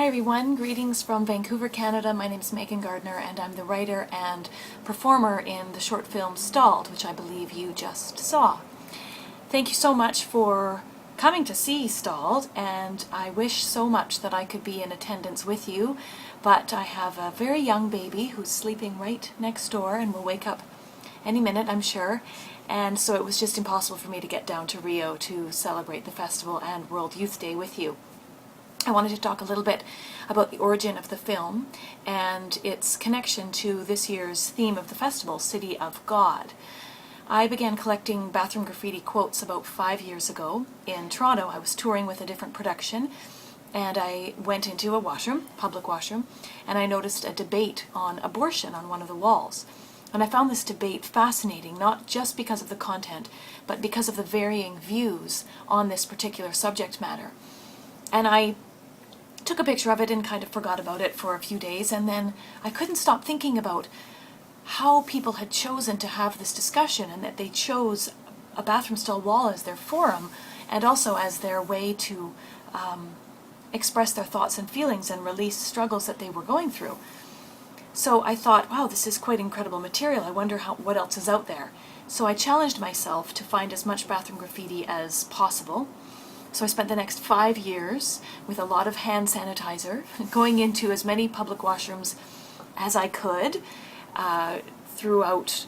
everyone, greetings from Vancouver, Canada. My name is Meghan Gardiner and I'm the writer and performer in the short film Stalled, which I believe you just saw. Thank you so much for coming to see Stalled, and I wish so much that I could be in attendance with you, but I have a very young baby who's sleeping right next door and will wake up any minute, I'm sure, and so it was just impossible for me to get down to Rio to celebrate the festival and World Youth Day with you. I wanted to talk a little bit about the origin of the film and its connection to this year's theme of the festival, City of God. I began collecting bathroom graffiti quotes about 5 years ago in Toronto. I was touring with a different production and I went into a washroom, public washroom, and I noticed a debate on abortion on one of the walls. And I found this debate fascinating, not just because of the content, but because of the varying views on this particular subject matter. And I took a picture of it and kind of forgot about it for a few days, and then I couldn't stop thinking about how people had chosen to have this discussion, and that they chose a bathroom stall wall as their forum and also as their way to express their thoughts and feelings and release struggles that they were going through. So I thought, wow, this is quite incredible material. I wonder what else is out there. So I challenged myself to find as much bathroom graffiti as possible. So I spent the next 5 years with a lot of hand sanitizer, going into as many public washrooms as I could throughout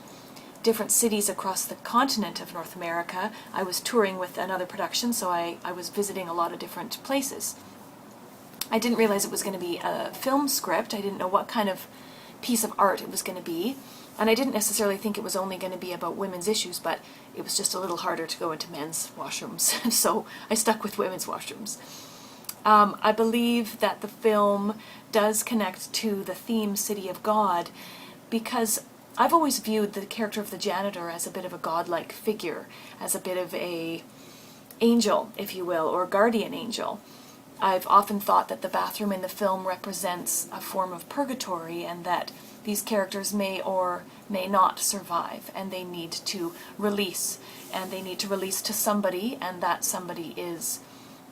different cities across the continent of North America. I was touring with another production, so I was visiting a lot of different places. I didn't realize it was going to be a film script. I didn't know what kind of piece of art it was going to be. And I didn't necessarily think it was only going to be about women's issues, but it was just a little harder to go into men's washrooms, so I stuck with women's washrooms. I believe that the film does connect to the theme City of God because I've always viewed the character of the janitor as a bit of a godlike figure, as a bit of a angel, if you will, or guardian angel. I've often thought that the bathroom in the film represents a form of purgatory, and that these characters may or may not survive, and they need to release, and they need to release to somebody, and that somebody is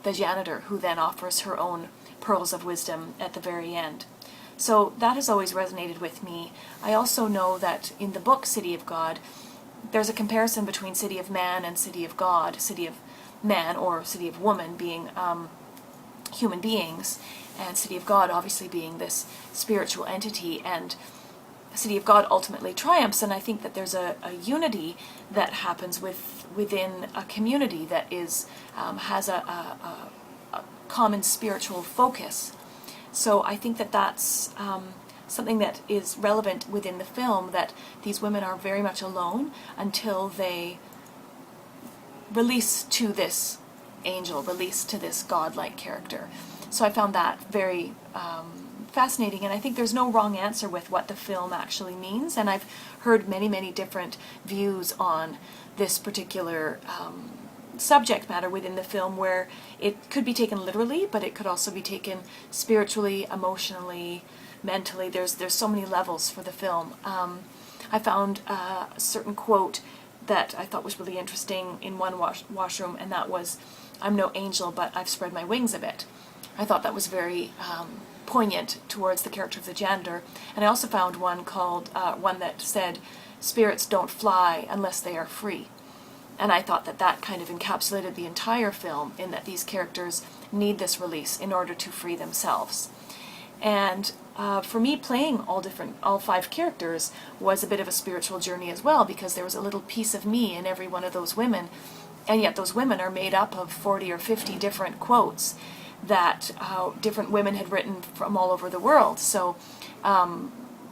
the janitor, who then offers her own pearls of wisdom at the very end. So that has always resonated with me. I also know that in the book City of God, there's a comparison between City of Man and City of God, City of Man or City of Woman being human beings, and City of God obviously being this spiritual entity, and the City of God ultimately triumphs. And I think that there's a unity that happens within a community that is has a common spiritual focus. So I think that that's something that is relevant within the film, that these women are very much alone until they release to this angel, release to this godlike character. So I found that very fascinating, and I think there's no wrong answer with what the film actually means, and I've heard many different views on this particular subject matter within the film, where it could be taken literally, but it could also be taken spiritually, emotionally, mentally. There's so many levels for the film. I found a certain quote that I thought was really interesting in one washroom, and that was, "I'm no angel, but I've spread my wings a bit." I thought that was very poignant towards the character of the janitor. And I also found one that said, "Spirits don't fly unless they are free." And I thought that that kind of encapsulated the entire film, in that these characters need this release in order to free themselves. And for me, playing all 5 characters was a bit of a spiritual journey as well, because there was a little piece of me in every one of those women, and yet those women are made up of 40 or 50 different quotes that different women had written from all over the world. So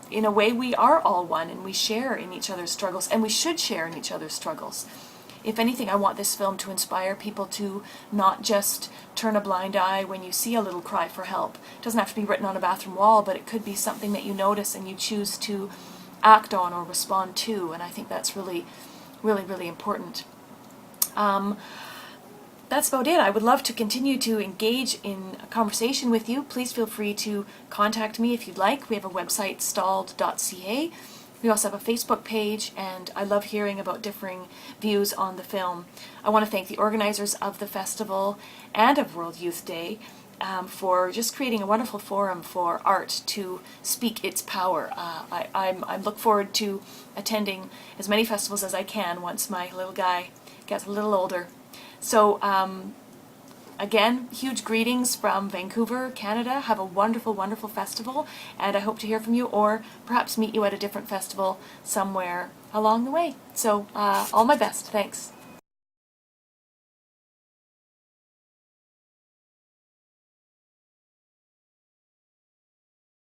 in a way, we are all one, and we share in each other's struggles, and we should share in each other's struggles. If anything, I want this film to inspire people to not just turn a blind eye when you see a little cry for help. It doesn't have to be written on a bathroom wall, but it could be something that you notice and you choose to act on or respond to, and I think that's really important. That's about it. I would love to continue to engage in a conversation with you. Please feel free to contact me if you'd like. We have a website, stalled.ca. We also have a Facebook page, and I love hearing about differing views on the film. I want to thank the organizers of the festival and of World Youth Day, for just creating a wonderful forum for art to speak its power. I look forward to attending as many festivals as I can once my little guy gets a little older. So again, huge greetings from Vancouver, Canada. Have a wonderful, wonderful festival, and I hope to hear from you or perhaps meet you at a different festival somewhere along the way. So all my best. Thanks.